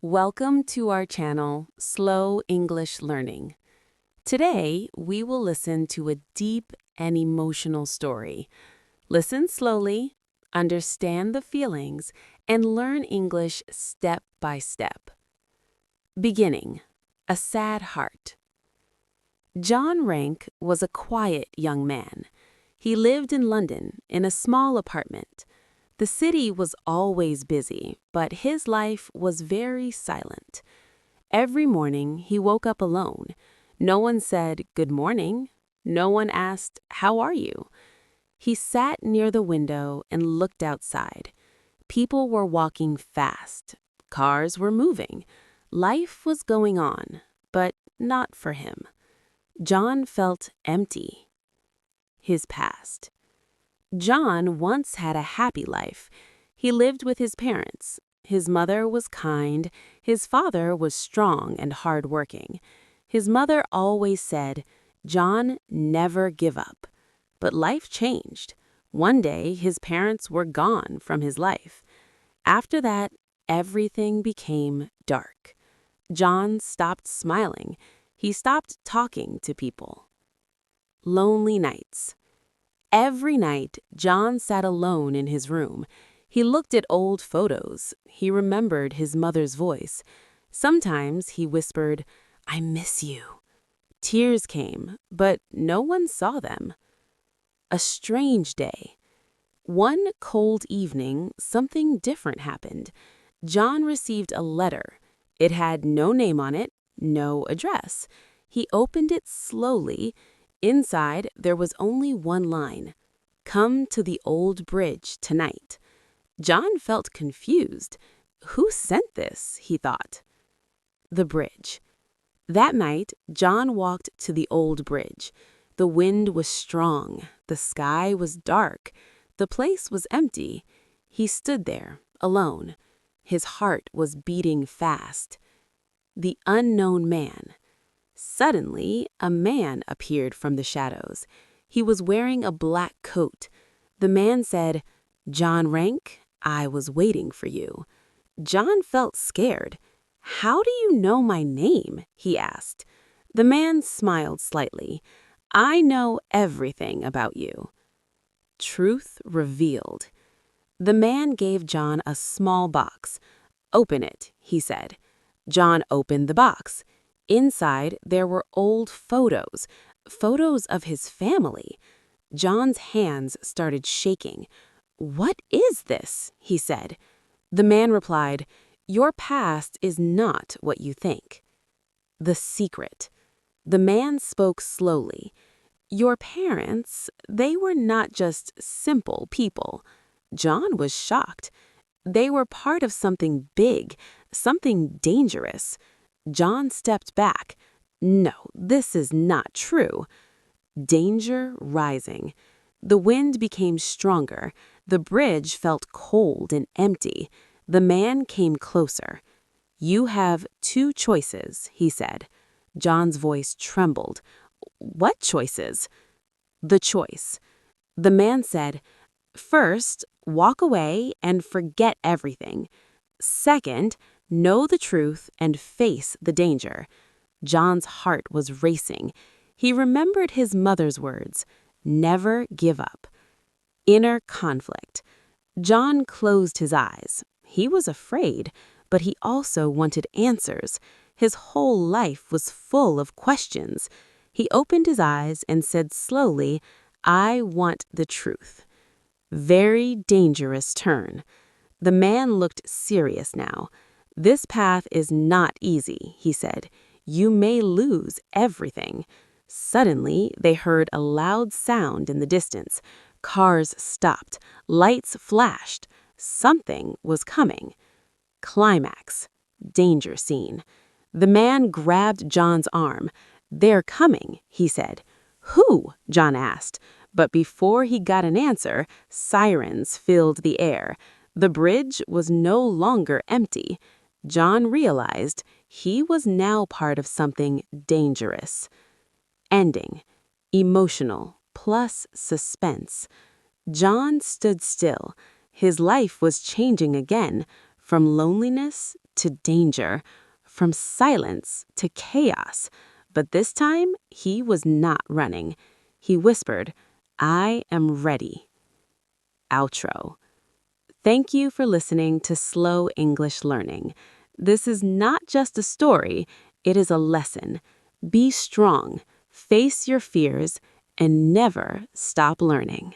Welcome to our channel, Slow English Learning. Today, we will listen to a deep and emotional story. Listen slowly, understand the feelings, and learn English step by step. Beginning, A Sad Heart. John Rank was a quiet young man. He lived in London in a small apartment. The city was always busy, but his life was very silent. Every morning, he woke up alone. No one said, "Good morning." No one asked, "How are you?" He sat near the window and looked outside. People were walking fast. Cars were moving. Life was going on, but not for him. John felt empty. His past. John once had a happy life. He lived with his parents. His mother was kind. His father was strong and hardworking. His mother always said, "John, never give up." But life changed. One day, his parents were gone from his life. After that, everything became dark. John stopped smiling. He stopped talking to people. Lonely nights. Every night, John sat alone in his room. He looked at old photos. He remembered his mother's voice. Sometimes he whispered, "I miss you." Tears came, but no one saw them. A strange day. One cold evening, something different happened. John received a letter. It had no name on it, no address. He opened it slowly. Inside, there was only one line: "Come to the old bridge tonight." John felt confused. Who sent this, he thought. The bridge. That night, John walked to the old bridge. The wind was strong. The sky was dark. The place was empty. He stood there, alone. His heart was beating fast. The unknown man. Suddenly, a man appeared from the shadows. He was wearing a black coat. The man said, "John Rank, I was waiting for you." John felt scared. "How do you know my name?" he asked. The man smiled slightly. "I know everything about you." Truth revealed. The man gave John a small box. "Open it," he said. John opened the box. Inside, there were old photos of his family. John's hands started shaking. "What is this?" he said. The man replied, "Your past is not what you think." The secret. The man spoke slowly. "Your parents, they were not just simple people." John was shocked. They were part of something big, something dangerous. John stepped back. "No, this is not true." Danger rising. The wind became stronger. The bridge felt cold and empty. The man came closer. "You have two choices," he said. John's voice trembled. "What choices?" "The choice." The man said, "First, walk away and forget everything. Second, know the truth and face the danger." John's heart was racing. He remembered his mother's words, "Never give up." Inner conflict. John closed his eyes. He was afraid, but he also wanted answers. His whole life was full of questions. He opened his eyes and said slowly, "I want the truth." Very dangerous turn. The man looked serious now. "This path is not easy," he said. "You may lose everything." Suddenly, they heard a loud sound in the distance. Cars stopped. Lights flashed. Something was coming. Climax. Danger scene. The man grabbed John's arm. "They're coming," he said. "Who?" John asked. But before he got an answer, sirens filled the air. The bridge was no longer empty. John realized he was now part of something dangerous. Ending. Emotional plus suspense. John stood still. His life was changing again, from loneliness to danger, from silence to chaos. But this time, he was not running. He whispered, "I am ready." Outro. Thank you for listening to Slow English Learning. This is not just a story, it is a lesson. Be strong, face your fears, and never stop learning.